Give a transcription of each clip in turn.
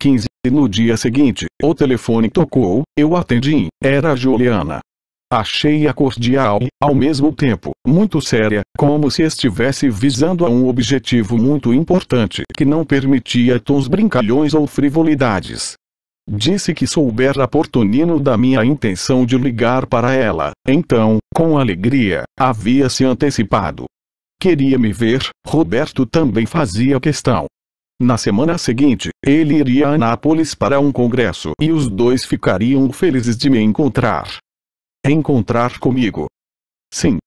15. No dia seguinte, o telefone tocou, eu atendi, era Juliana. Achei-a cordial e, ao mesmo tempo, muito séria, como se estivesse visando a um objetivo muito importante que não permitia tons brincalhões ou frivolidades. Disse que soubera por Tonino da minha intenção de ligar para ela, então, com alegria, havia se antecipado. Queria me ver, Roberto também fazia questão. Na semana seguinte, ele iria a Anápolis para um congresso e os dois ficariam felizes de me encontrar. Encontrar comigo? Sim.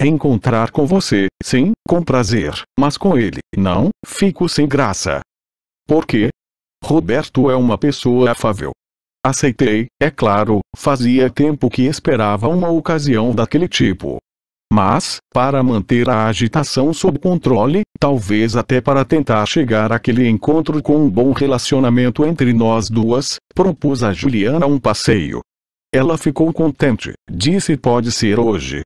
Encontrar com você, sim, com prazer, mas com ele, não, fico sem graça. Por quê? Roberto é uma pessoa afável. Aceitei, é claro, fazia tempo que esperava uma ocasião daquele tipo. Mas, para manter a agitação sob controle, talvez até para tentar chegar àquele encontro com um bom relacionamento entre nós duas, propus a Juliana um passeio. Ela ficou contente, disse pode ser hoje.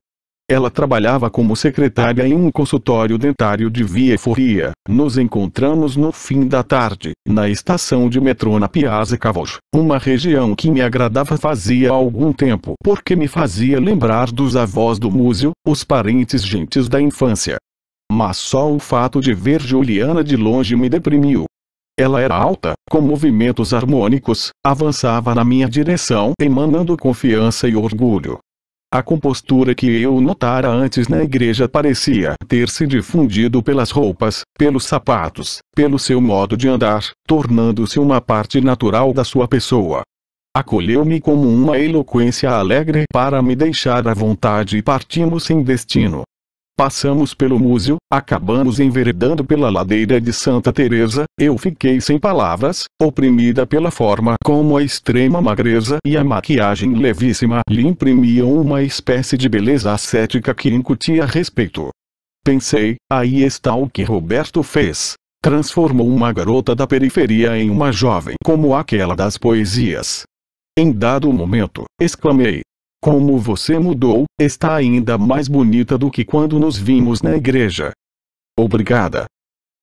Ela trabalhava como secretária em um consultório dentário de Via Foria. Nos encontramos no fim da tarde, na estação de metrô na Piazza Cavour, uma região que me agradava fazia algum tempo porque me fazia lembrar dos avós do Múzio, os parentes gentes da infância. Mas só o fato de ver Juliana de longe me deprimiu. Ela era alta, com movimentos harmônicos, avançava na minha direção emanando confiança e orgulho. A compostura que eu notara antes na igreja parecia ter se difundido pelas roupas, pelos sapatos, pelo seu modo de andar, tornando-se uma parte natural da sua pessoa. Acolheu-me como uma eloquência alegre para me deixar à vontade e partimos sem destino. Passamos pelo Múzio, acabamos enveredando pela ladeira de Santa Teresa, eu fiquei sem palavras, oprimida pela forma como a extrema magreza e a maquiagem levíssima lhe imprimiam uma espécie de beleza ascética que incutia respeito. Pensei, aí está o que Roberto fez. Transformou uma garota da periferia em uma jovem como aquela das poesias. Em dado momento, exclamei. Como você mudou, está ainda mais bonita do que quando nos vimos na igreja. Obrigada.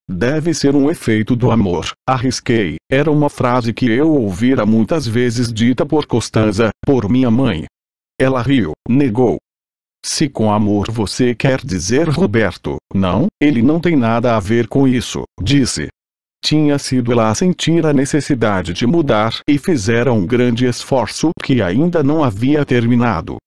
Deve ser um efeito do amor, arrisquei, era uma frase que eu ouvira muitas vezes dita por Costanza, por minha mãe. Ela riu, negou. Se com amor você quer dizer Roberto, não, ele não tem nada a ver com isso, disse. Tinha sido ela a sentir a necessidade de mudar e fizera um grande esforço que ainda não havia terminado.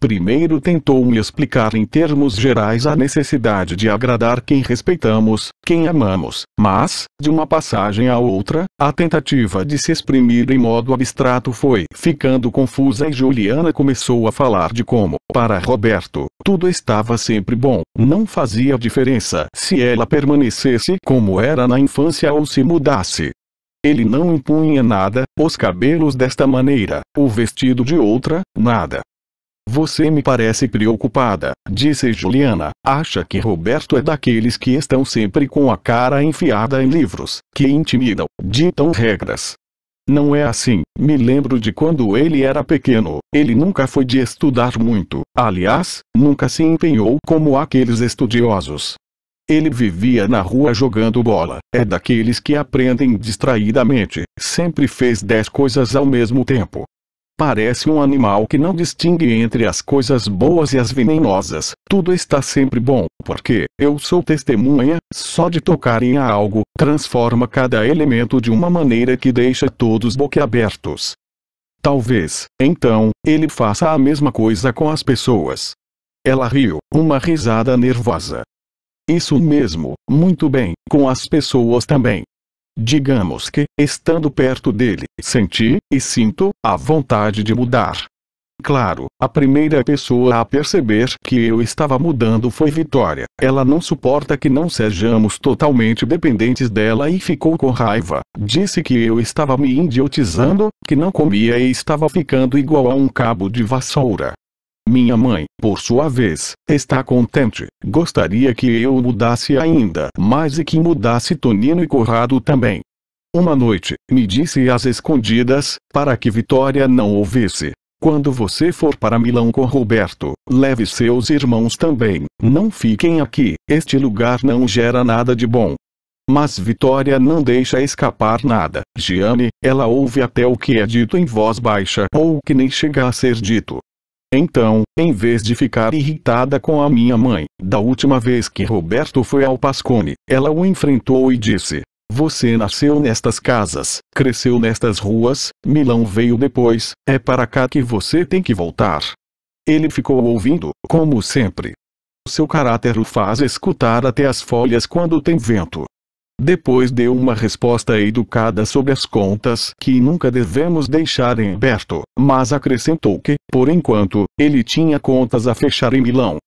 Primeiro tentou me explicar em termos gerais a necessidade de agradar quem respeitamos, quem amamos, mas, de uma passagem a outra, a tentativa de se exprimir em modo abstrato foi ficando confusa e Juliana começou a falar de como, para Roberto, tudo estava sempre bom, não fazia diferença se ela permanecesse como era na infância ou se mudasse. Ele não impunha nada, os cabelos desta maneira, o vestido de outra, nada. Você me parece preocupada, disse Juliana, acha que Roberto é daqueles que estão sempre com a cara enfiada em livros, que intimidam, ditam regras. Não é assim, me lembro de quando ele era pequeno, ele nunca foi de estudar muito, aliás, nunca se empenhou como aqueles estudiosos. Ele vivia na rua jogando bola, é daqueles que aprendem distraidamente, sempre fez 10 coisas ao mesmo tempo. Parece um animal que não distingue entre as coisas boas e as venenosas, tudo está sempre bom, porque, eu sou testemunha, só de tocar em algo, transforma cada elemento de uma maneira que deixa todos boquiabertos. Talvez, então, ele faça a mesma coisa com as pessoas. Ela riu, uma risada nervosa. Isso mesmo, muito bem, com as pessoas também. Digamos que, estando perto dele, senti, e sinto, a vontade de mudar. Claro, a primeira pessoa a perceber que eu estava mudando foi Vitória. Ela não suporta que não sejamos totalmente dependentes dela e ficou com raiva. Disse que eu estava me idiotizando, que não comia e estava ficando igual a um cabo de vassoura. Minha mãe, por sua vez, está contente, gostaria que eu mudasse ainda mais e que mudasse Tonino e Corrado também. Uma noite, me disse às escondidas, para que Vitória não ouvisse. Quando você for para Milão com Roberto, leve seus irmãos também, não fiquem aqui, este lugar não gera nada de bom. Mas Vitória não deixa escapar nada. Gianni, ela ouve até o que é dito em voz baixa ou o que nem chega a ser dito. Então, em vez de ficar irritada com a minha mãe, da última vez que Roberto foi ao Pascone, ela o enfrentou e disse: você nasceu nestas casas, cresceu nestas ruas, Milão veio depois, é para cá que você tem que voltar. Ele ficou ouvindo, como sempre. Seu caráter o faz escutar até as folhas quando tem vento. Depois deu uma resposta educada sobre as contas que nunca devemos deixar em aberto, mas acrescentou que, por enquanto, ele tinha contas a fechar em Milão.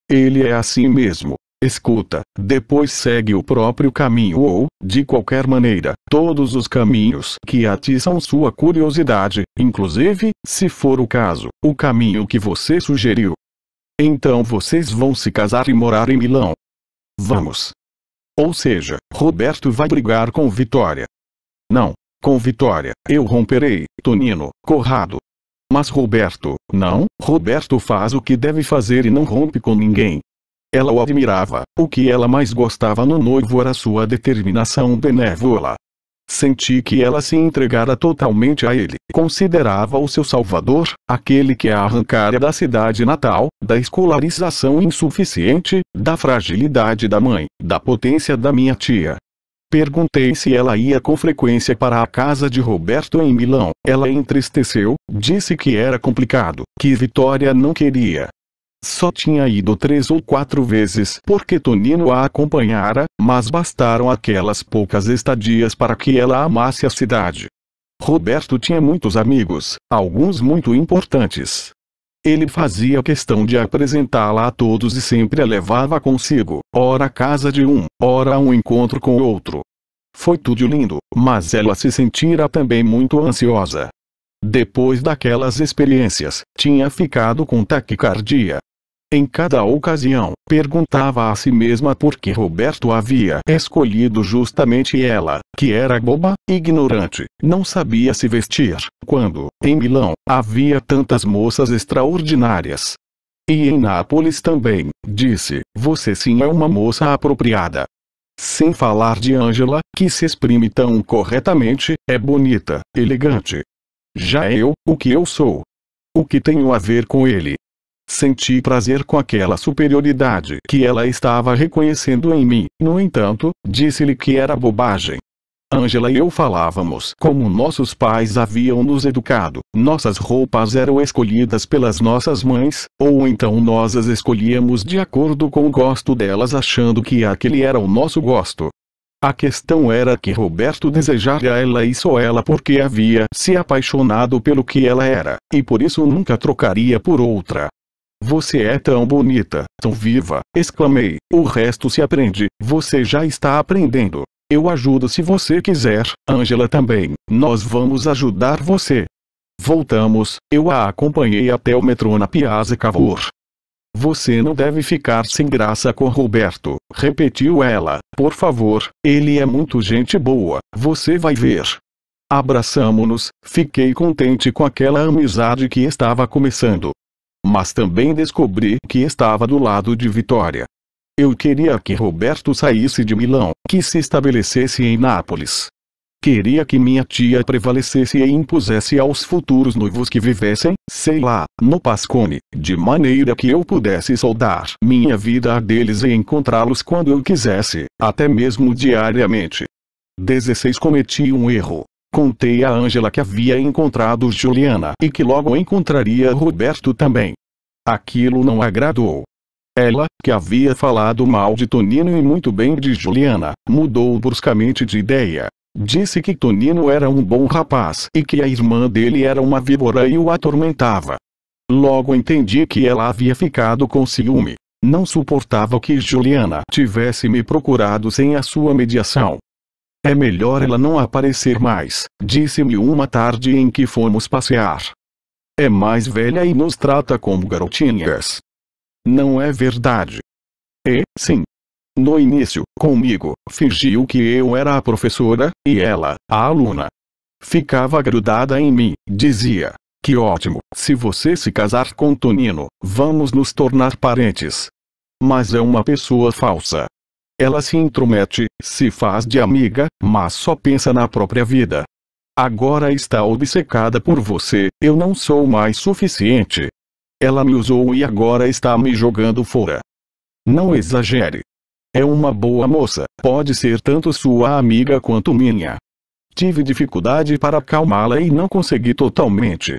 Ele é assim mesmo. Escuta, depois segue o próprio caminho ou, de qualquer maneira, todos os caminhos que atiçam sua curiosidade, inclusive, se for o caso, o caminho que você sugeriu. Então vocês vão se casar e morar em Milão. Vamos. Ou seja, Roberto vai brigar com Vitória. Não, com Vitória, eu romperei, Tonino, Corrado. Mas Roberto, não, Roberto faz o que deve fazer e não rompe com ninguém. Ela o admirava, o que ela mais gostava no noivo era sua determinação benévola. Senti que ela se entregara totalmente a ele, considerava o seu salvador, aquele que a arrancara da cidade natal, da escolarização insuficiente, da fragilidade da mãe, da potência da minha tia. Perguntei se ela ia com frequência para a casa de Roberto em Milão. Ela entristeceu, disse que era complicado, que Vitória não queria. Só tinha ido 3 ou 4 vezes porque Tonino a acompanhara, mas bastaram aquelas poucas estadias para que ela amasse a cidade. Roberto tinha muitos amigos, alguns muito importantes. Ele fazia questão de apresentá-la a todos e sempre a levava consigo, ora à casa de um, ora a um encontro com outro. Foi tudo lindo, mas ela se sentira também muito ansiosa. Depois daquelas experiências, tinha ficado com taquicardia. Em cada ocasião, perguntava a si mesma por que Roberto havia escolhido justamente ela, que era boba, ignorante, não sabia se vestir, quando, em Milão, havia tantas moças extraordinárias. E em Nápoles também, disse, você sim é uma moça apropriada. Sem falar de Ângela, que se exprime tão corretamente, é bonita, elegante. Já eu, o que eu sou? O que tenho a ver com ele? Senti prazer com aquela superioridade que ela estava reconhecendo em mim. No entanto, disse-lhe que era bobagem. Ângela e eu falávamos como nossos pais haviam nos educado. Nossas roupas eram escolhidas pelas nossas mães, ou então nós as escolhíamos de acordo com o gosto delas achando que aquele era o nosso gosto. A questão era que Roberto desejara ela e só ela porque havia se apaixonado pelo que ela era, e por isso nunca trocaria por outra. Você é tão bonita, tão viva, exclamei, o resto se aprende, você já está aprendendo. Eu ajudo se você quiser, Ângela também, nós vamos ajudar você. Voltamos, eu a acompanhei até o metrô na Piazza Cavour. Você não deve ficar sem graça com Roberto, repetiu ela, por favor, ele é muito gente boa, você vai ver. Abraçamo-nos, fiquei contente com aquela amizade que estava começando. Mas também descobri que estava do lado de Vitória. Eu queria que Roberto saísse de Milão, que se estabelecesse em Nápoles. Queria que minha tia prevalecesse e impusesse aos futuros noivos que vivessem, sei lá, no Pascone, de maneira que eu pudesse soldar minha vida a deles e encontrá-los quando eu quisesse, até mesmo diariamente. 16 Cometi um erro. Contei a Ângela que havia encontrado Juliana e que logo encontraria Roberto também. Aquilo não agradou. Ela, que havia falado mal de Tonino e muito bem de Juliana, mudou bruscamente de ideia. Disse que Tonino era um bom rapaz e que a irmã dele era uma víbora e o atormentava. Logo entendi que ela havia ficado com ciúme. Não suportava que Juliana tivesse me procurado sem a sua mediação. É melhor ela não aparecer mais, disse-me uma tarde em que fomos passear. É mais velha e nos trata como garotinhas. Não é verdade? E, sim. No início, comigo, fingiu que eu era a professora, e ela, a aluna. Ficava grudada em mim, dizia, que ótimo, se você se casar com Tonino, vamos nos tornar parentes. Mas é uma pessoa falsa. Ela se intromete, se faz de amiga, mas só pensa na própria vida. Agora está obcecada por você, eu não sou mais suficiente. Ela me usou e agora está me jogando fora. Não exagere. É uma boa moça, pode ser tanto sua amiga quanto minha. Tive dificuldade para acalmá-la e não consegui totalmente.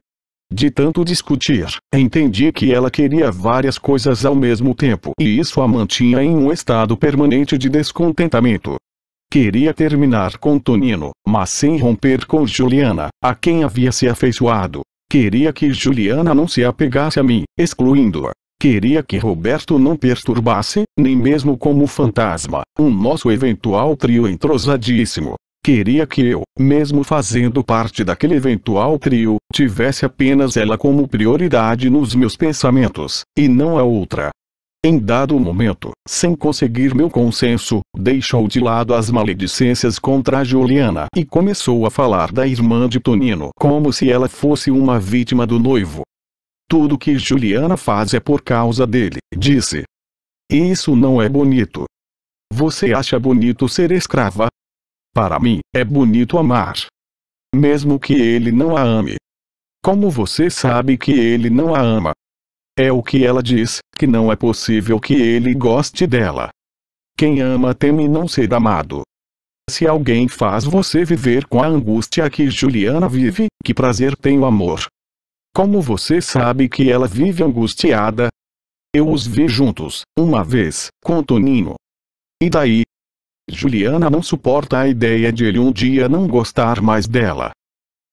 De tanto discutir, entendi que ela queria várias coisas ao mesmo tempo e isso a mantinha em um estado permanente de descontentamento. Queria terminar com Tonino, mas sem romper com Juliana, a quem havia se afeiçoado. Queria que Juliana não se apegasse a mim, excluindo-a. Queria que Roberto não perturbasse, nem mesmo como fantasma, nosso eventual trio entrosadíssimo. Queria que eu, mesmo fazendo parte daquele eventual trio, tivesse apenas ela como prioridade nos meus pensamentos, e não a outra. Em dado momento, sem conseguir meu consenso, deixou de lado as maledicências contra a Juliana e começou a falar da irmã de Tonino como se ela fosse uma vítima do noivo. Tudo que Juliana faz é por causa dele, disse. Isso não é bonito. Você acha bonito ser escrava? Para mim, é bonito amar. Mesmo que ele não a ame. Como você sabe que ele não a ama? É o que ela diz, que não é possível que ele goste dela. Quem ama teme não ser amado. Se alguém faz você viver com a angústia que Juliana vive, que prazer tem o amor? Como você sabe que ela vive angustiada? Eu os vi juntos, uma vez, com Tonino. E daí? Juliana não suporta a ideia de ele um dia não gostar mais dela.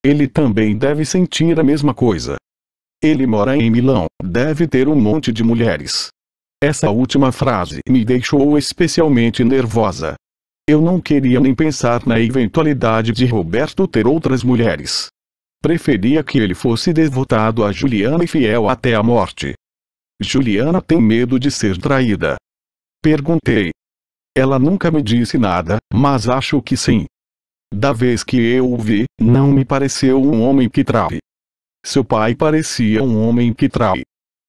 Ele também deve sentir a mesma coisa. Ele mora em Milão, deve ter um monte de mulheres. Essa última frase me deixou especialmente nervosa. Eu não queria nem pensar na eventualidade de Roberto ter outras mulheres. Preferia que ele fosse devotado a Juliana e fiel até a morte. Juliana tem medo de ser traída. Perguntei. Ela nunca me disse nada, mas acho que sim. Da vez que eu o vi, não me pareceu um homem que trai. Seu pai parecia um homem que trai.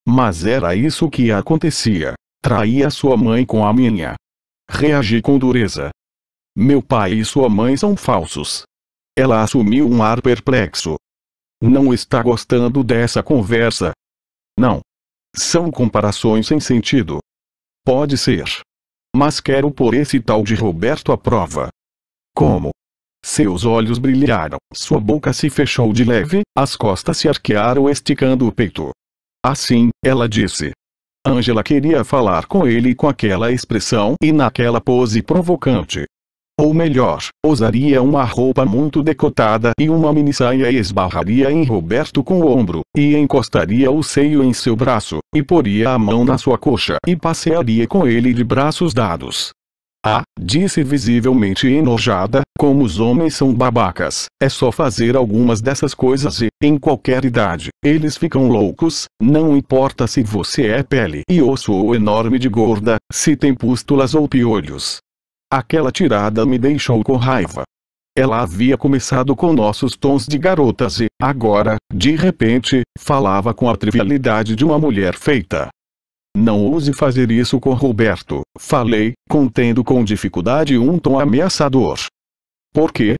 Mas era isso que acontecia. Traía sua mãe com a minha. Reagi com dureza. Meu pai e sua mãe são falsos. Ela assumiu um ar perplexo. Não está gostando dessa conversa? Não. São comparações sem sentido. Pode ser. Mas quero pôr esse tal de Roberto à prova. Como? Seus olhos brilharam, sua boca se fechou de leve, as costas se arquearam esticando o peito. Assim, ela disse. Ângela queria falar com ele com aquela expressão e naquela pose provocante. Ou melhor, usaria uma roupa muito decotada e uma minissaia e esbarraria em Roberto com o ombro, e encostaria o seio em seu braço, e poria a mão na sua coxa e passearia com ele de braços dados. Ah, disse visivelmente enojada, como os homens são babacas, é só fazer algumas dessas coisas e, em qualquer idade, eles ficam loucos, não importa se você é pele e osso ou enorme de gorda, se tem pústulas ou piolhos. Aquela tirada me deixou com raiva. Ela havia começado com nossos tons de garotas e, agora, de repente, falava com a trivialidade de uma mulher feita. Não ouse fazer isso com Roberto, falei, contendo com dificuldade um tom ameaçador. Por quê?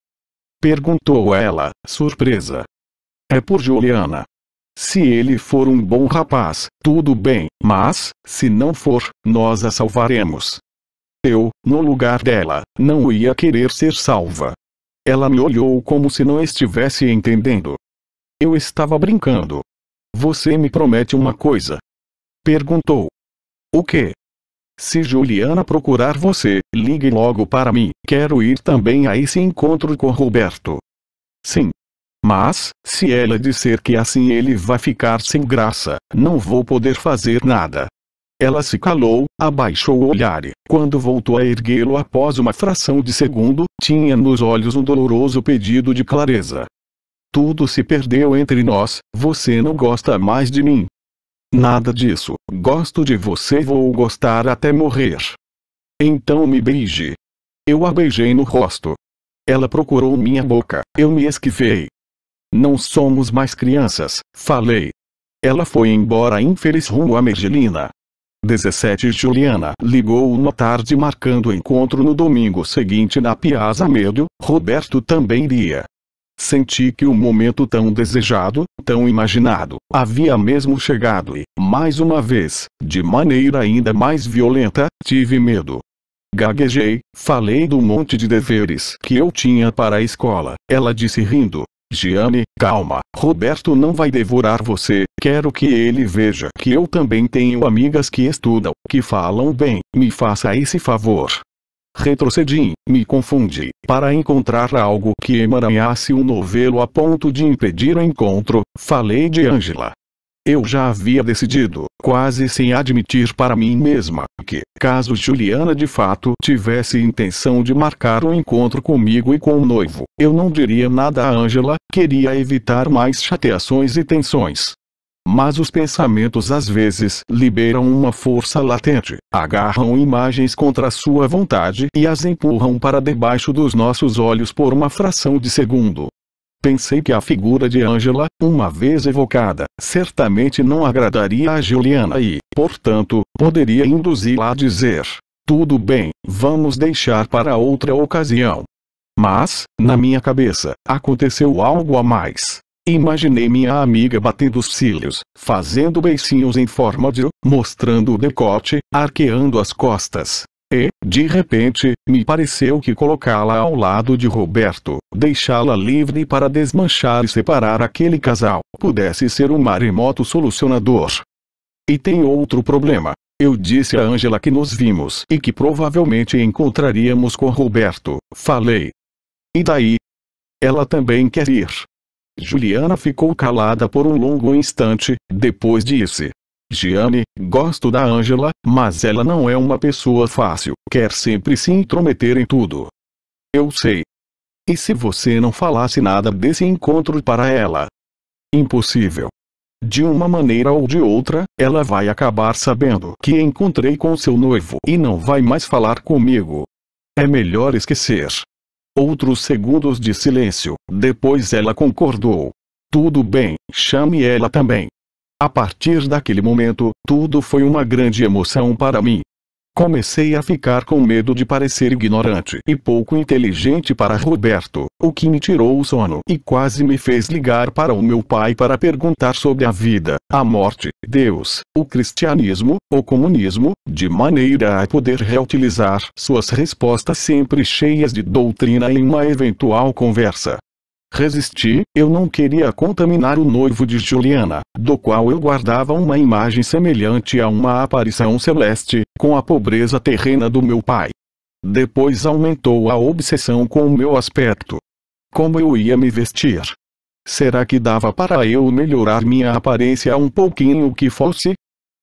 Perguntou ela, surpresa. É por Juliana. Se ele for um bom rapaz, tudo bem, mas, se não for, nós a salvaremos. Eu, no lugar dela, não ia querer ser salva. Ela me olhou como se não estivesse entendendo. Eu estava brincando. Você me promete uma coisa? Perguntou. O quê? Se Juliana procurar você, ligue logo para mim, quero ir também a esse encontro com Roberto. Sim. Mas, se ela disser que assim ele vai ficar sem graça, não vou poder fazer nada. Ela se calou, abaixou o olhar e, quando voltou a erguê-lo após uma fração de segundo, tinha nos olhos um doloroso pedido de clareza. Tudo se perdeu entre nós, você não gosta mais de mim. Nada disso, gosto de você, vou gostar até morrer. Então me beije. Eu a beijei no rosto. Ela procurou minha boca, eu me esquivei. Não somos mais crianças, falei. Ela foi embora infeliz rumo a Mergelina. 17 Juliana ligou uma tarde marcando o encontro no domingo seguinte na Piazza Medio. Roberto também iria. Senti que o momento tão desejado, tão imaginado, havia mesmo chegado e, mais uma vez, de maneira ainda mais violenta, tive medo. Gaguejei, falei do monte de deveres que eu tinha para a escola. Ela disse rindo: Gianni, calma, Roberto não vai devorar você, quero que ele veja que eu também tenho amigas que estudam, que falam bem, me faça esse favor. Retrocedi, me confundi, para encontrar algo que emaranhasse o novelo a ponto de impedir o encontro. Falei de Angela. Eu já havia decidido, quase sem admitir para mim mesma, que, caso Juliana de fato tivesse intenção de marcar um encontro comigo e com o noivo, eu não diria nada a Angela, queria evitar mais chateações e tensões. Mas os pensamentos às vezes liberam uma força latente, agarram imagens contra sua vontade e as empurram para debaixo dos nossos olhos por uma fração de segundo. Pensei que a figura de Angela, uma vez evocada, certamente não agradaria a Juliana e, portanto, poderia induzi-la a dizer: tudo bem, vamos deixar para outra ocasião. Mas, na minha cabeça, aconteceu algo a mais. Imaginei minha amiga batendo os cílios, fazendo beicinhos em forma de U, mostrando o decote, arqueando as costas. E, de repente, me pareceu que colocá-la ao lado de Roberto, deixá-la livre para desmanchar e separar aquele casal, pudesse ser um maremoto solucionador. E tem outro problema. Eu disse a Angela que nos vimos e que provavelmente encontraríamos com Roberto. Falei. E daí? Ela também quer ir. Juliana ficou calada por um longo instante, depois disse: Gianni, gosto da Angela, mas ela não é uma pessoa fácil, quer sempre se intrometer em tudo. Eu sei. E se você não falasse nada desse encontro para ela? Impossível. De uma maneira ou de outra, ela vai acabar sabendo que encontrei com seu noivo e não vai mais falar comigo. É melhor esquecer. Outros segundos de silêncio, depois ela concordou. Tudo bem, chame ela também. A partir daquele momento, tudo foi uma grande emoção para mim. Comecei a ficar com medo de parecer ignorante e pouco inteligente para Roberto, o que me tirou o sono e quase me fez ligar para o meu pai para perguntar sobre a vida, a morte, Deus, o cristianismo, o comunismo, de maneira a poder reutilizar suas respostas sempre cheias de doutrina em uma eventual conversa. Resisti, eu não queria contaminar o noivo de Juliana, do qual eu guardava uma imagem semelhante a uma aparição celeste, com a pobreza terrena do meu pai. Depois aumentou a obsessão com o meu aspecto. Como eu ia me vestir? Será que dava para eu melhorar minha aparência um pouquinho que fosse?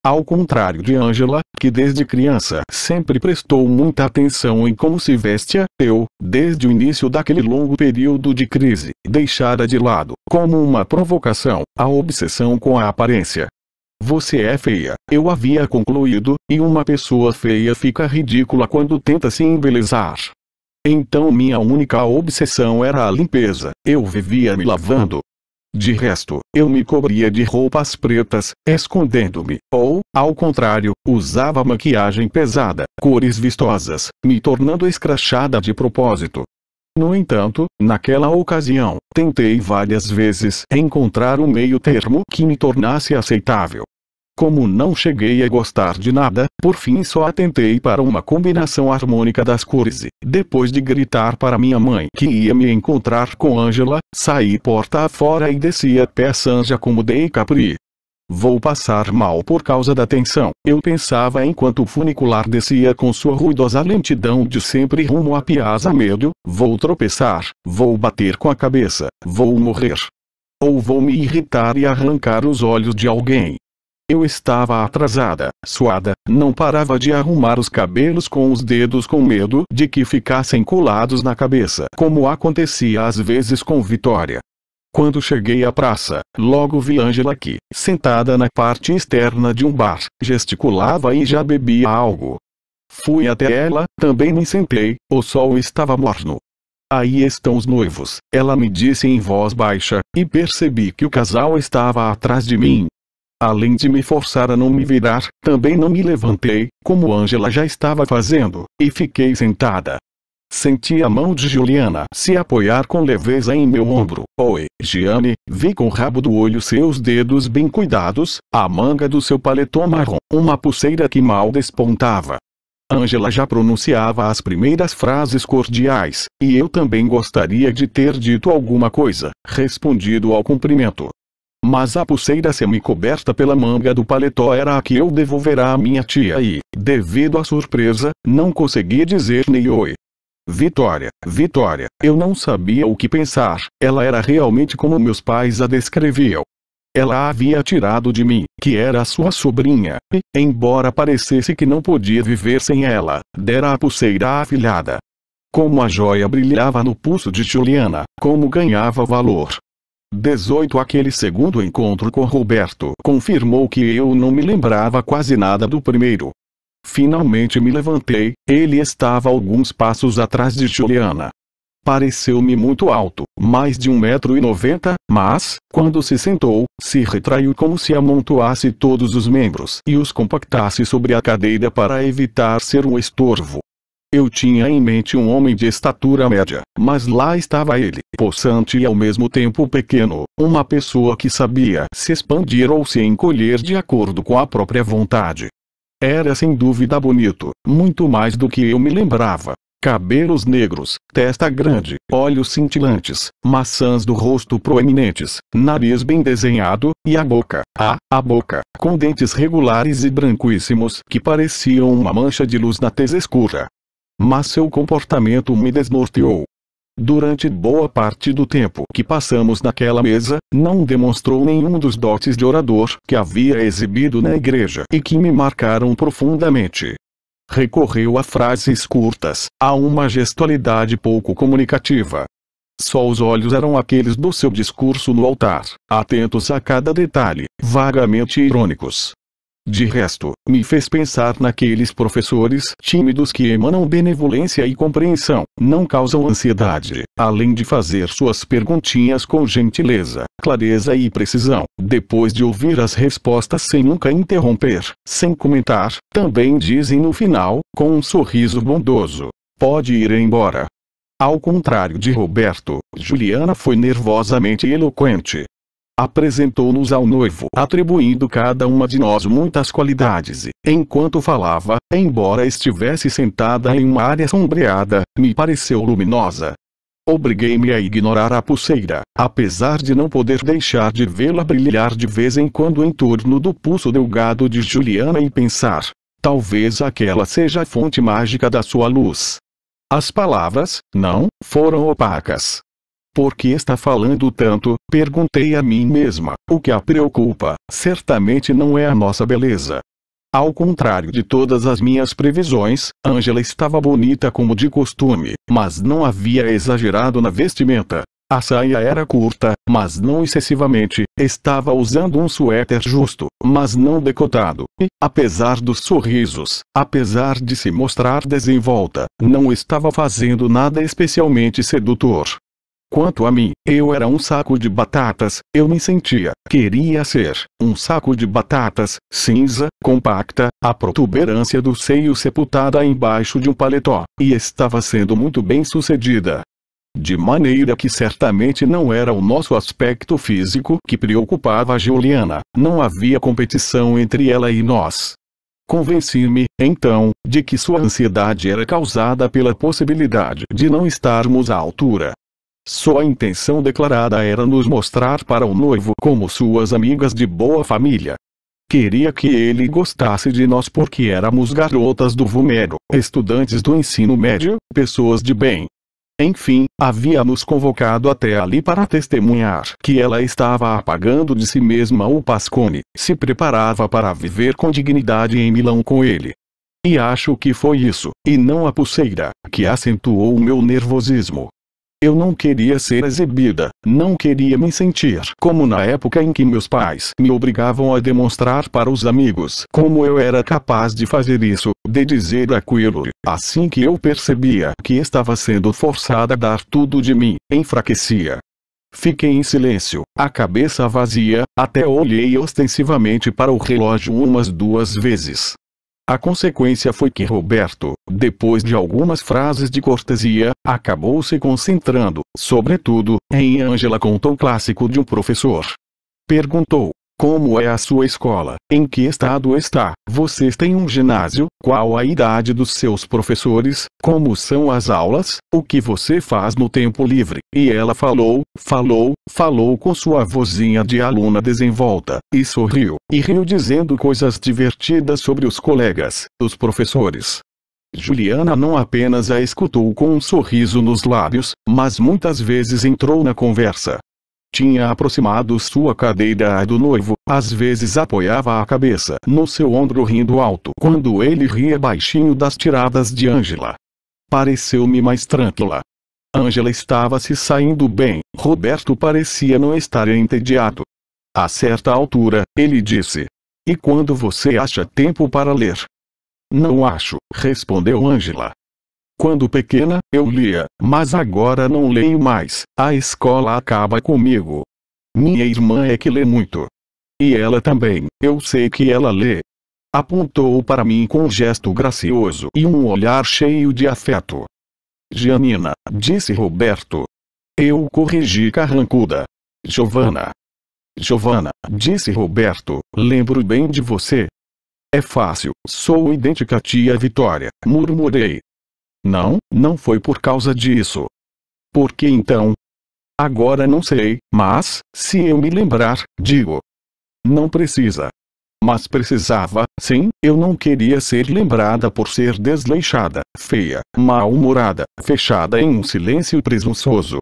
Ao contrário de Angela, que desde criança sempre prestou muita atenção em como se vestia, eu, desde o início daquele longo período de crise, deixara de lado, como uma provocação, a obsessão com a aparência. Você é feia, eu havia concluído, e uma pessoa feia fica ridícula quando tenta se embelezar. Então minha única obsessão era a limpeza, eu vivia me lavando. De resto, eu me cobria de roupas pretas, escondendo-me, ou, ao contrário, usava maquiagem pesada, cores vistosas, me tornando escrachada de propósito. No entanto, naquela ocasião, tentei várias vezes encontrar um meio termo que me tornasse aceitável. Como não cheguei a gostar de nada, por fim só atentei para uma combinação harmônica das cores e, depois de gritar para minha mãe que ia me encontrar com Angela, saí porta afora e desci a pé Sanja como dei Capri. Vou passar mal por causa da tensão, eu pensava enquanto o funicular descia com sua ruidosa lentidão de sempre rumo à Piazza Medio, vou tropeçar, vou bater com a cabeça, vou morrer. Ou vou me irritar e arrancar os olhos de alguém. Eu estava atrasada, suada, não parava de arrumar os cabelos com os dedos com medo de que ficassem colados na cabeça, como acontecia às vezes com Vitória. Quando cheguei à praça, logo vi Angela que, sentada na parte externa de um bar, gesticulava e já bebia algo. Fui até ela, também me sentei, o sol estava morno. Aí estão os noivos, ela me disse em voz baixa, e percebi que o casal estava atrás de mim. Além de me forçar a não me virar, também não me levantei, como Angela já estava fazendo, e fiquei sentada. Senti a mão de Juliana se apoiar com leveza em meu ombro. Oi, Gianni, vi com o rabo do olho seus dedos bem cuidados, a manga do seu paletó marrom, uma pulseira que mal despontava. Angela já pronunciava as primeiras frases cordiais, e eu também gostaria de ter dito alguma coisa, respondido ao cumprimento. Mas a pulseira semi-coberta pela manga do paletó era a que eu devolverá à minha tia e, devido à surpresa, não conseguia dizer nem oi. Vitória, Vitória, eu não sabia o que pensar, ela era realmente como meus pais a descreviam. Ela a havia tirado de mim, que era sua sobrinha, e, embora parecesse que não podia viver sem ela, dera a pulseira à afilhada. Como a joia brilhava no pulso de Juliana, como ganhava valor. 18 Aquele segundo encontro com Roberto confirmou que eu não me lembrava quase nada do primeiro. Finalmente me levantei, ele estava alguns passos atrás de Juliana. Pareceu-me muito alto, mais de 1,90 m, mas, quando se sentou, se retraiu como se amontoasse todos os membros e os compactasse sobre a cadeira para evitar ser um estorvo. Eu tinha em mente um homem de estatura média, mas lá estava ele, possante e ao mesmo tempo pequeno, uma pessoa que sabia se expandir ou se encolher de acordo com a própria vontade. Era sem dúvida bonito, muito mais do que eu me lembrava. Cabelos negros, testa grande, olhos cintilantes, maçãs do rosto proeminentes, nariz bem desenhado, e a boca, com dentes regulares e branquíssimos que pareciam uma mancha de luz na tez escura. Mas seu comportamento me desnorteou. Durante boa parte do tempo que passamos naquela mesa, não demonstrou nenhum dos dotes de orador que havia exibido na igreja e que me marcaram profundamente. Recorreu a frases curtas, a uma gestualidade pouco comunicativa. Só os olhos eram aqueles do seu discurso no altar, atentos a cada detalhe, vagamente irônicos. De resto, me fez pensar naqueles professores tímidos que emanam benevolência e compreensão, não causam ansiedade, além de fazer suas perguntinhas com gentileza, clareza e precisão, depois de ouvir as respostas sem nunca interromper, sem comentar, também dizem no final, com um sorriso bondoso: pode ir embora. Ao contrário de Roberto, Juliana foi nervosamente eloquente. Apresentou-nos ao noivo, atribuindo cada uma de nós muitas qualidades e, enquanto falava, embora estivesse sentada em uma área sombreada, me pareceu luminosa. Obriguei-me a ignorar a pulseira, apesar de não poder deixar de vê-la brilhar de vez em quando em torno do pulso delgado de Juliana e pensar: talvez aquela seja a fonte mágica da sua luz. As palavras, não, foram opacas. Por que está falando tanto? Perguntei a mim mesma. O que a preocupa, certamente não é a nossa beleza. Ao contrário de todas as minhas previsões, Angela estava bonita como de costume, mas não havia exagerado na vestimenta. A saia era curta, mas não excessivamente, estava usando um suéter justo, mas não decotado, e, apesar dos sorrisos, apesar de se mostrar desenvolta, não estava fazendo nada especialmente sedutor. Quanto a mim, eu era um saco de batatas, eu me queria ser, um saco de batatas, cinza, compacta, a protuberância do seio sepultada embaixo de um paletó, e estava sendo muito bem sucedida. De maneira que certamente não era o nosso aspecto físico que preocupava a Juliana, não havia competição entre ela e nós. Convenci-me, então, de que sua ansiedade era causada pela possibilidade de não estarmos à altura. Sua intenção declarada era nos mostrar para o noivo como suas amigas de boa família. Queria que ele gostasse de nós porque éramos garotas do Vomero, estudantes do ensino médio, pessoas de bem. Enfim, havia nos convocado até ali para testemunhar que ela estava apagando de si mesma o Pascone, se preparava para viver com dignidade em Milão com ele. E acho que foi isso, e não a pulseira, que acentuou o meu nervosismo. Eu não queria ser exibida, não queria me sentir como na época em que meus pais me obrigavam a demonstrar para os amigos como eu era capaz de fazer isso, de dizer aquilo, assim que eu percebia que estava sendo forçada a dar tudo de mim, enfraquecia. Fiquei em silêncio, a cabeça vazia, até olhei ostensivamente para o relógio umas 2 vezes. A consequência foi que Roberto, depois de algumas frases de cortesia, acabou se concentrando, sobretudo, em Ângela com o tom clássico de um professor. Perguntou: como é a sua escola? Em que estado está? Vocês têm um ginásio? Qual a idade dos seus professores? Como são as aulas? O que você faz no tempo livre? E ela falou com sua vozinha de aluna desenvolta, e sorriu, e riu dizendo coisas divertidas sobre os colegas, os professores. Juliana não apenas a escutou com um sorriso nos lábios, mas muitas vezes entrou na conversa. Tinha aproximado sua cadeira do noivo, às vezes apoiava a cabeça no seu ombro rindo alto quando ele ria baixinho das tiradas de Ângela. Pareceu-me mais tranquila. Ângela estava se saindo bem, Roberto parecia não estar entediado. A certa altura, ele disse: e quando você acha tempo para ler? Não acho, respondeu Ângela. Quando pequena, eu lia, mas agora não leio mais, a escola acaba comigo. Minha irmã é que lê muito. E ela também, eu sei que ela lê. Apontou para mim com um gesto gracioso e um olhar cheio de afeto. Gianina, disse Roberto. Eu corrigi carrancuda. Giovana. Giovana, disse Roberto, lembro bem de você. É fácil, sou idêntica à tia Vitória, murmurei. Não foi por causa disso. Por que então? Agora não sei, mas, se eu me lembrar, digo. Não precisa. Mas precisava, sim, eu não queria ser lembrada por ser desleixada, feia, mal-humorada, fechada em um silêncio presunçoso.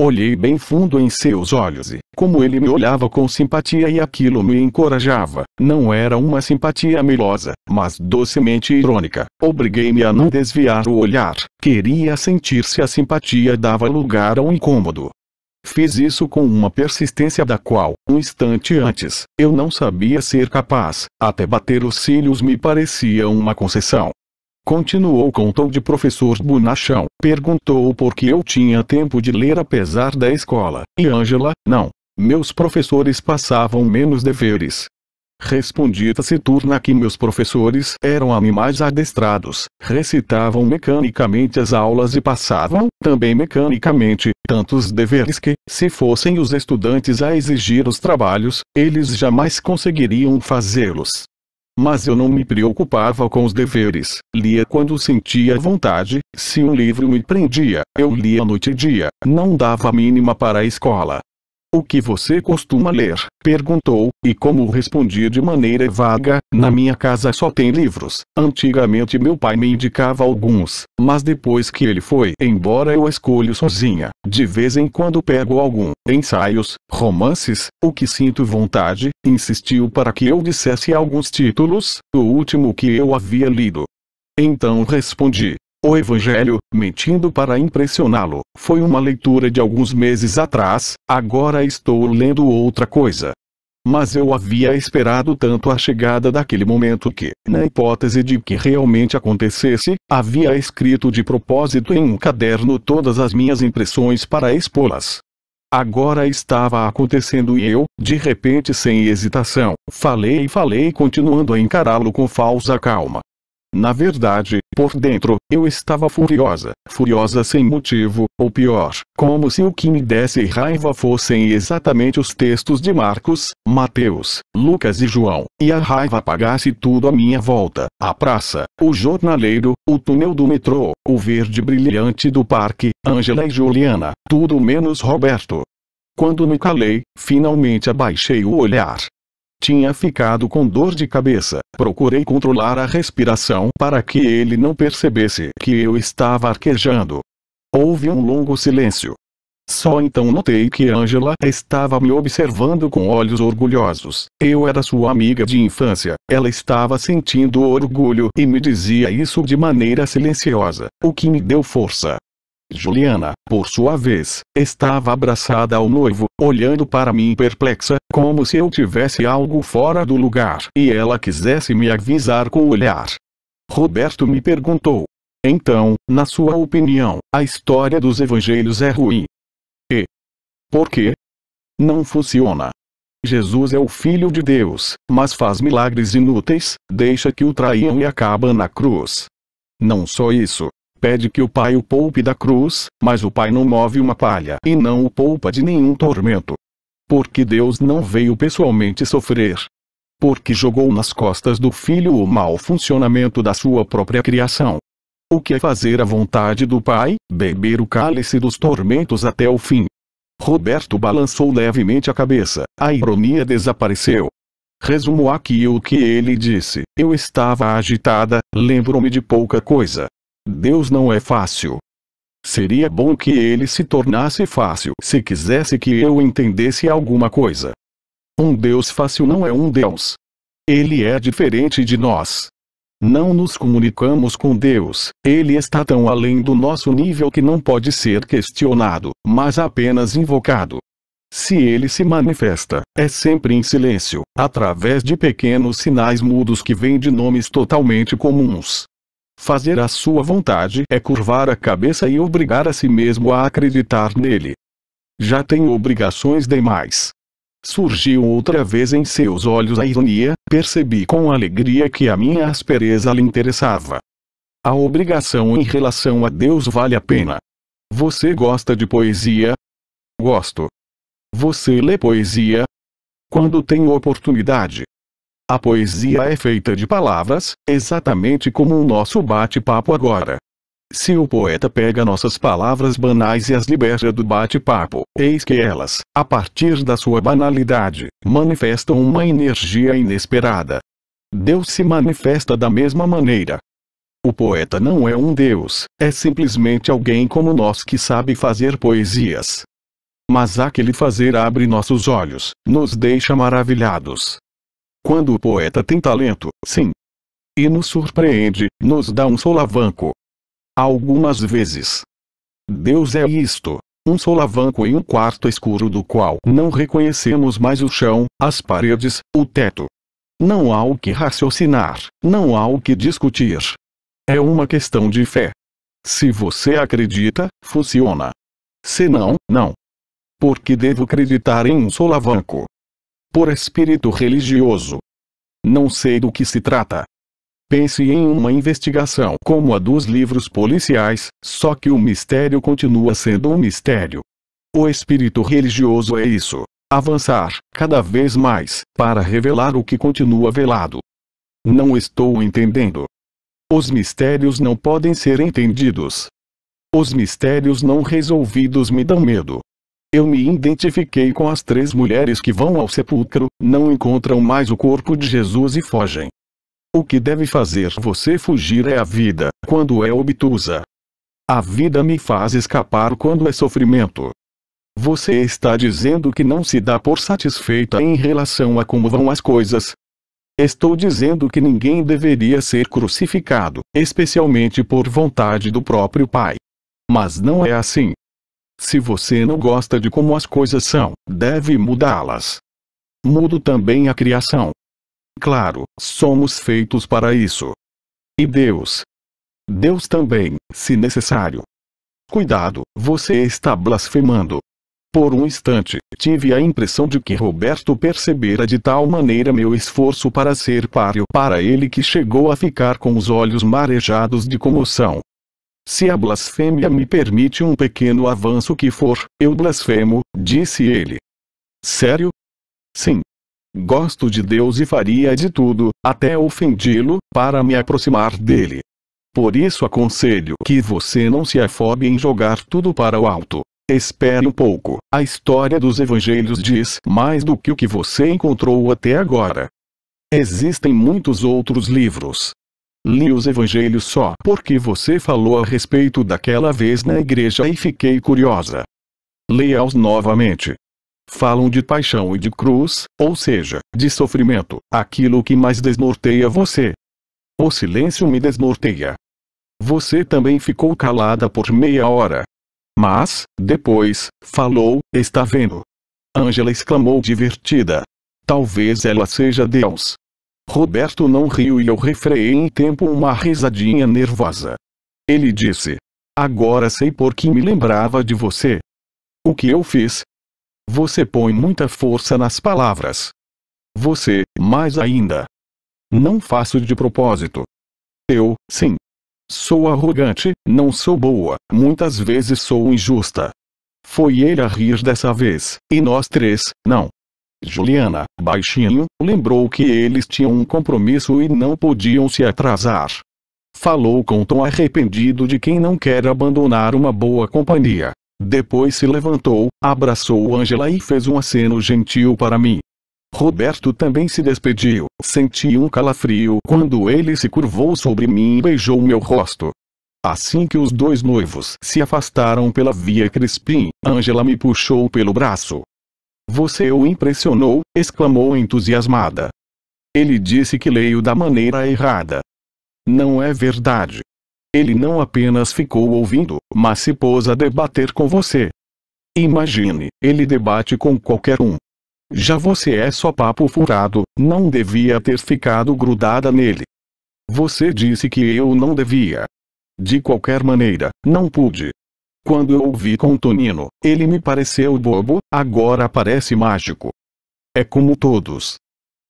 Olhei bem fundo em seus olhos e, como ele me olhava com simpatia e aquilo me encorajava, não era uma simpatia melosa, mas docemente irônica. Obriguei-me a não desviar o olhar, queria sentir se a simpatia dava lugar a um incômodo. Fiz isso com uma persistência da qual, um instante antes, eu não sabia ser capaz, até bater os cílios me parecia uma concessão. Continuou com o tom de professor bonachão, perguntou por que eu tinha tempo de ler apesar da escola, e Ângela, não. Meus professores passavam menos deveres. Respondi taciturna que meus professores eram animais adestrados, recitavam mecanicamente as aulas e passavam, também mecanicamente, tantos deveres que, se fossem os estudantes a exigir os trabalhos, eles jamais conseguiriam fazê-los. Mas eu não me preocupava com os deveres, lia quando sentia vontade, se um livro me prendia, eu lia noite e dia, não dava a mínima para a escola. O que você costuma ler? Perguntou, e como respondi de maneira vaga, na minha casa só tem livros. Antigamente meu pai me indicava alguns, mas depois que ele foi embora eu escolho sozinha. De vez em quando pego algum, ensaios, romances, o que sinto vontade, insistiu para que eu dissesse alguns títulos, o último que eu havia lido. Então respondi. O Evangelho, mentindo para impressioná-lo, foi uma leitura de alguns meses atrás, agora estou lendo outra coisa. Mas eu havia esperado tanto a chegada daquele momento que, na hipótese de que realmente acontecesse, havia escrito de propósito em um caderno todas as minhas impressões para expô-las. Agora estava acontecendo e eu, de repente sem hesitação, falei continuando a encará-lo com falsa calma. Na verdade, por dentro, eu estava furiosa sem motivo, ou pior, como se o que me desse raiva fossem exatamente os textos de Marcos, Mateus, Lucas e João, e a raiva apagasse tudo à minha volta, a praça, o jornaleiro, o túnel do metrô, o verde brilhante do parque, Ângela e Juliana, tudo menos Roberto. Quando me calei, finalmente abaixei o olhar. Tinha ficado com dor de cabeça, procurei controlar a respiração para que ele não percebesse que eu estava arquejando. Houve um longo silêncio. Só então notei que Ângela estava me observando com olhos orgulhosos. Eu era sua amiga de infância, ela estava sentindo orgulho e me dizia isso de maneira silenciosa, o que me deu força. Juliana, por sua vez, estava abraçada ao noivo, olhando para mim perplexa, como se eu tivesse algo fora do lugar e ela quisesse me avisar com o olhar. Roberto me perguntou: então, na sua opinião, a história dos evangelhos é ruim? E Por quê? Não funciona. Jesus é o Filho de Deus, mas faz milagres inúteis, deixa que o traiam e acaba na cruz. Não só isso, pede que o Pai o poupe da cruz, mas o Pai não move uma palha e não o poupa de nenhum tormento. Porque Deus não veio pessoalmente sofrer. Porque jogou nas costas do Filho o mau funcionamento da sua própria criação. O que é fazer a vontade do Pai? Beber o cálice dos tormentos até o fim. Roberto balançou levemente a cabeça, a ironia desapareceu. Resumo aqui o que ele disse. Eu estava agitada, lembro-me de pouca coisa. Deus não é fácil. Seria bom que ele se tornasse fácil se quisesse que eu entendesse alguma coisa. Um Deus fácil não é um Deus. Ele é diferente de nós. Não nos comunicamos com Deus, ele está tão além do nosso nível que não pode ser questionado, mas apenas invocado. Se ele se manifesta, é sempre em silêncio, através de pequenos sinais mudos que vêm de nomes totalmente comuns. Fazer a sua vontade é curvar a cabeça e obrigar a si mesmo a acreditar nele. Já tenho obrigações demais. Surgiu outra vez em seus olhos a ironia, percebi com alegria que a minha aspereza lhe interessava. A obrigação em relação a Deus vale a pena. Você gosta de poesia? Gosto. Você lê poesia? Quando tem oportunidade. A poesia é feita de palavras, exatamente como o nosso bate-papo agora. Se o poeta pega nossas palavras banais e as libera do bate-papo, eis que elas, a partir da sua banalidade, manifestam uma energia inesperada. Deus se manifesta da mesma maneira. O poeta não é um Deus, é simplesmente alguém como nós que sabe fazer poesias. Mas aquele fazer abre nossos olhos, nos deixa maravilhados. Quando o poeta tem talento, sim. E nos surpreende, nos dá um solavanco. Algumas vezes. Deus é isto, um solavanco em um quarto escuro do qual não reconhecemos mais o chão, as paredes, o teto. Não há o que raciocinar, não há o que discutir. É uma questão de fé. Se você acredita, funciona. Se não, não. Por que devo acreditar em um solavanco? Por espírito religioso. Não sei do que se trata. Pense em uma investigação como a dos livros policiais, só que o mistério continua sendo um mistério. O espírito religioso é isso, avançar, cada vez mais, para revelar o que continua velado. Não estou entendendo. Os mistérios não podem ser entendidos. Os mistérios não resolvidos me dão medo. Eu me identifiquei com as 3 mulheres que vão ao sepulcro, não encontram mais o corpo de Jesus e fogem. O que deve fazer você fugir é a vida, quando é obtusa. A vida me faz escapar quando é sofrimento. Você está dizendo que não se dá por satisfeita em relação a como vão as coisas. Estou dizendo que ninguém deveria ser crucificado, especialmente por vontade do próprio Pai. Mas não é assim. Se você não gosta de como as coisas são, deve mudá-las. Mudo também a criação. Claro, somos feitos para isso. E Deus? Deus também, se necessário. Cuidado, você está blasfemando. Por um instante, tive a impressão de que Roberto percebera de tal maneira meu esforço para ser páreo para ele que chegou a ficar com os olhos marejados de comoção. Se a blasfêmia me permite um pequeno avanço que for, eu blasfemo, disse ele. Sério? Sim. Gosto de Deus e faria de tudo, até ofendi-lo, para me aproximar dele. Por isso aconselho que você não se afobe em jogar tudo para o alto. Espere um pouco, a história dos evangelhos diz mais do que o que você encontrou até agora. Existem muitos outros livros. Li os evangelhos só porque você falou a respeito daquela vez na igreja e fiquei curiosa. Leia-os novamente. Falam de paixão e de cruz, ou seja, de sofrimento, aquilo que mais desnorteia você. O silêncio me desnorteia. Você também ficou calada por meia hora. Mas, depois, falou, está vendo? Ângela exclamou divertida. Talvez ela seja Deus. Roberto não riu e eu refreei em tempo uma risadinha nervosa. Ele disse. Agora sei por que me lembrava de você. O que eu fiz? Você põe muita força nas palavras. Você, mais ainda. Não faço de propósito. Eu, sim. Sou arrogante, não sou boa, muitas vezes sou injusta. Foi ele a rir dessa vez, e nós três, não. Juliana, baixinho, lembrou que eles tinham um compromisso e não podiam se atrasar. Falou com tom arrependido de quem não quer abandonar uma boa companhia. Depois se levantou, abraçou Ângela e fez um aceno gentil para mim. Roberto também se despediu. Senti um calafrio quando ele se curvou sobre mim e beijou meu rosto. Assim que os dois noivos se afastaram pela via Crispim, Ângela me puxou pelo braço. Você o impressionou, exclamou entusiasmada. Ele disse que leio da maneira errada. Não é verdade. Ele não apenas ficou ouvindo, mas se pôs a debater com você. Imagine, ele debate com qualquer um. Já você é só papo furado, não devia ter ficado grudada nele. Você disse que eu não devia. De qualquer maneira, não pude. Quando eu ouvi com Tonino, ele me pareceu bobo, agora parece mágico. É como todos.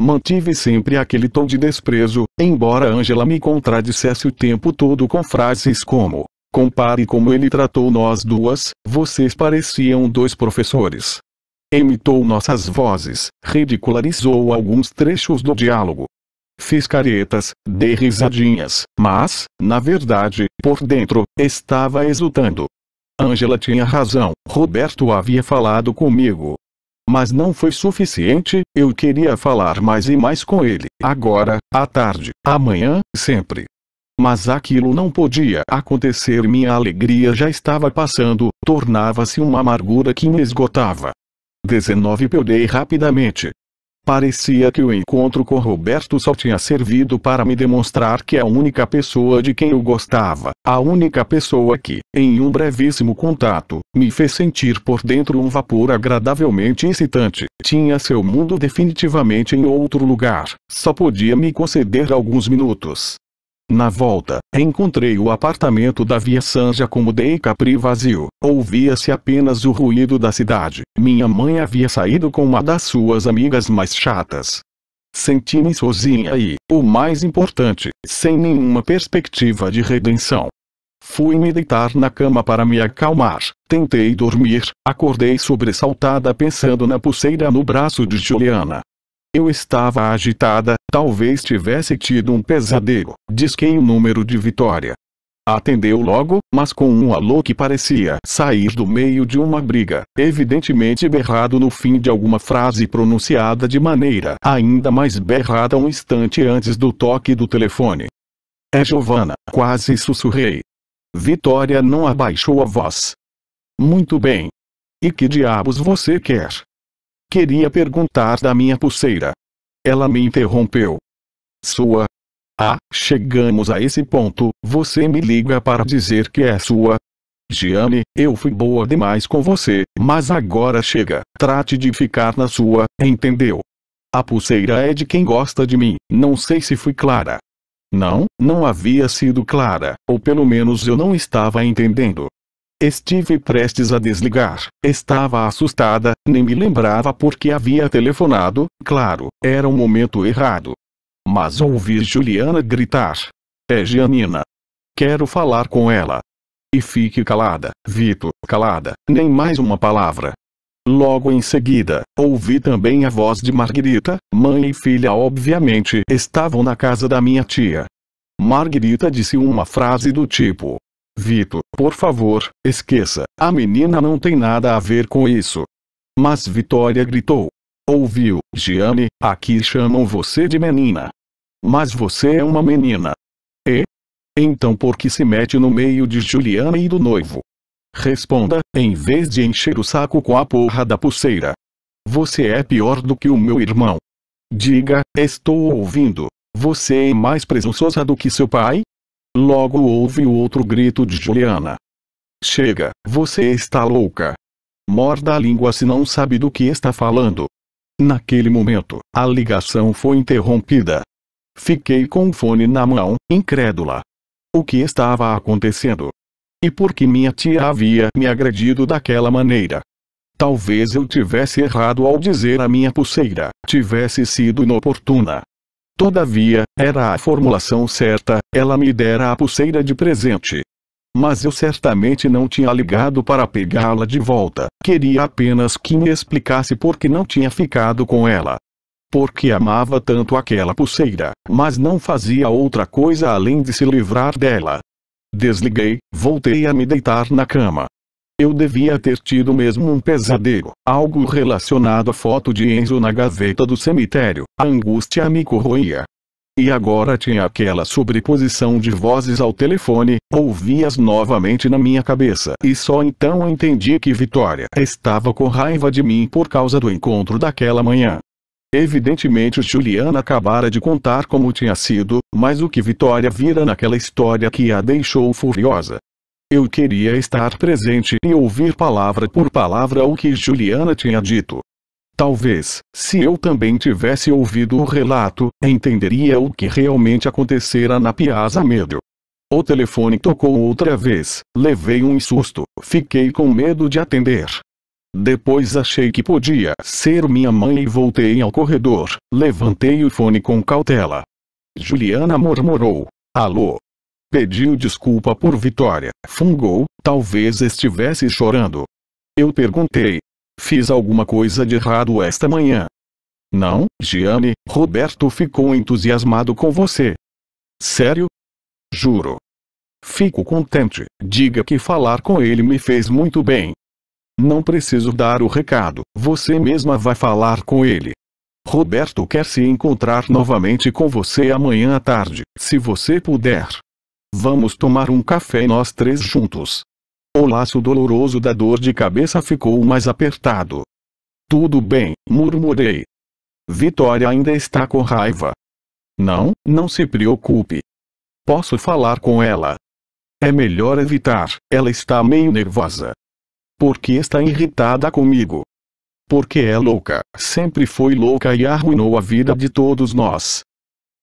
Mantive sempre aquele tom de desprezo, embora Ângela me contradissesse o tempo todo com frases como: compare como ele tratou nós duas, vocês pareciam dois professores. Imitou nossas vozes, ridicularizou alguns trechos do diálogo. Fiz caretas, dei risadinhas, mas, na verdade, por dentro, estava exultando. Ângela tinha razão, Roberto havia falado comigo. Mas não foi suficiente, eu queria falar mais e mais com ele, agora, à tarde, amanhã, sempre. Mas aquilo não podia acontecer, minha alegria já estava passando, tornava-se uma amargura que me esgotava. 19 Perdi rapidamente. Parecia que o encontro com Roberto só tinha servido para me demonstrar que a única pessoa de quem eu gostava, a única pessoa que, em um brevíssimo contato, me fez sentir por dentro um vapor agradavelmente excitante, tinha seu mundo definitivamente em outro lugar, só podia me conceder alguns minutos. Na volta, encontrei o apartamento da Via Sanja como de Capri vazio, ouvia-se apenas o ruído da cidade. Minha mãe havia saído com uma das suas amigas mais chatas. Senti-me sozinha e, o mais importante, sem nenhuma perspectiva de redenção. Fui me deitar na cama para me acalmar, tentei dormir, acordei sobressaltada pensando na pulseira no braço de Juliana. Eu estava agitada, talvez tivesse tido um pesadelo. Disquei o número de Vitória. Atendeu logo, mas com um alô que parecia sair do meio de uma briga, evidentemente berrado no fim de alguma frase pronunciada de maneira ainda mais berrada um instante antes do toque do telefone. É Giovana, quase sussurrei. Vitória não abaixou a voz. Muito bem. E que diabos você quer? Queria perguntar da minha pulseira. Ela me interrompeu. Sua? Ah, chegamos a esse ponto, você me liga para dizer que é sua? Gianni, eu fui boa demais com você, mas agora chega, trate de ficar na sua, entendeu? A pulseira é de quem gosta de mim, não sei se fui clara. Não, não havia sido clara, ou pelo menos eu não estava entendendo. Estive prestes a desligar, estava assustada, nem me lembrava por que havia telefonado, claro, era o momento errado. Mas ouvi Juliana gritar. É Gianina. Quero falar com ela. E fique calada, Vito, calada, nem mais uma palavra. Logo em seguida, ouvi também a voz de Margarita, mãe e filha obviamente estavam na casa da minha tia. Margarita disse uma frase do tipo: Vito, por favor, esqueça, a menina não tem nada a ver com isso. Mas Vitória gritou. Ouviu, Gianni, aqui chamam você de menina. Mas você é uma menina. E? Então por que se mete no meio de Juliana e do noivo? Responda, em vez de encher o saco com a porra da pulseira. Você é pior do que o meu irmão. Diga, estou ouvindo. Você é mais presunçosa do que seu pai? Logo houve o outro grito de Juliana. Chega, você está louca. Morda a língua se não sabe do que está falando. Naquele momento, a ligação foi interrompida. Fiquei com o fone na mão, incrédula. O que estava acontecendo? E por que minha tia havia me agredido daquela maneira? Talvez eu tivesse errado ao dizer a minha pulseira tivesse sido inoportuna. Todavia, era a formulação certa, ela me dera a pulseira de presente. Mas eu certamente não tinha ligado para pegá-la de volta, queria apenas que me explicasse por que não tinha ficado com ela. Porque amava tanto aquela pulseira, mas não fazia outra coisa além de se livrar dela. Desliguei, voltei a me deitar na cama. Eu devia ter tido mesmo um pesadelo, algo relacionado à foto de Enzo na gaveta do cemitério. A angústia me corroía. E agora tinha aquela sobreposição de vozes ao telefone, ouvi-as novamente na minha cabeça. E só então entendi que Vitória estava com raiva de mim por causa do encontro daquela manhã. Evidentemente Juliana acabara de contar como tinha sido, mas o que Vitória vira naquela história que a deixou furiosa. Eu queria estar presente e ouvir palavra por palavra o que Juliana tinha dito. Talvez, se eu também tivesse ouvido o relato, entenderia o que realmente acontecera na Piazza Medio. O telefone tocou outra vez, levei um susto, fiquei com medo de atender. Depois achei que podia ser minha mãe e voltei ao corredor, levantei o fone com cautela. Juliana murmurou: "Alô?" Pediu desculpa por Vitória, fungou, talvez estivesse chorando. Eu perguntei: "Fiz alguma coisa de errado esta manhã?" "Não, Gianni, Roberto ficou entusiasmado com você." "Sério?" "Juro." "Fico contente, diga que falar com ele me fez muito bem." "Não preciso dar o recado, você mesma vai falar com ele. Roberto quer se encontrar novamente com você amanhã à tarde, se você puder. Vamos tomar um café nós três juntos." O laço doloroso da dor de cabeça ficou mais apertado. "Tudo bem", murmurei. "Vitória ainda está com raiva." "Não, não se preocupe. Posso falar com ela." "É melhor evitar, ela está meio nervosa." "Por que está irritada comigo?" "Porque é louca, sempre foi louca e arruinou a vida de todos nós."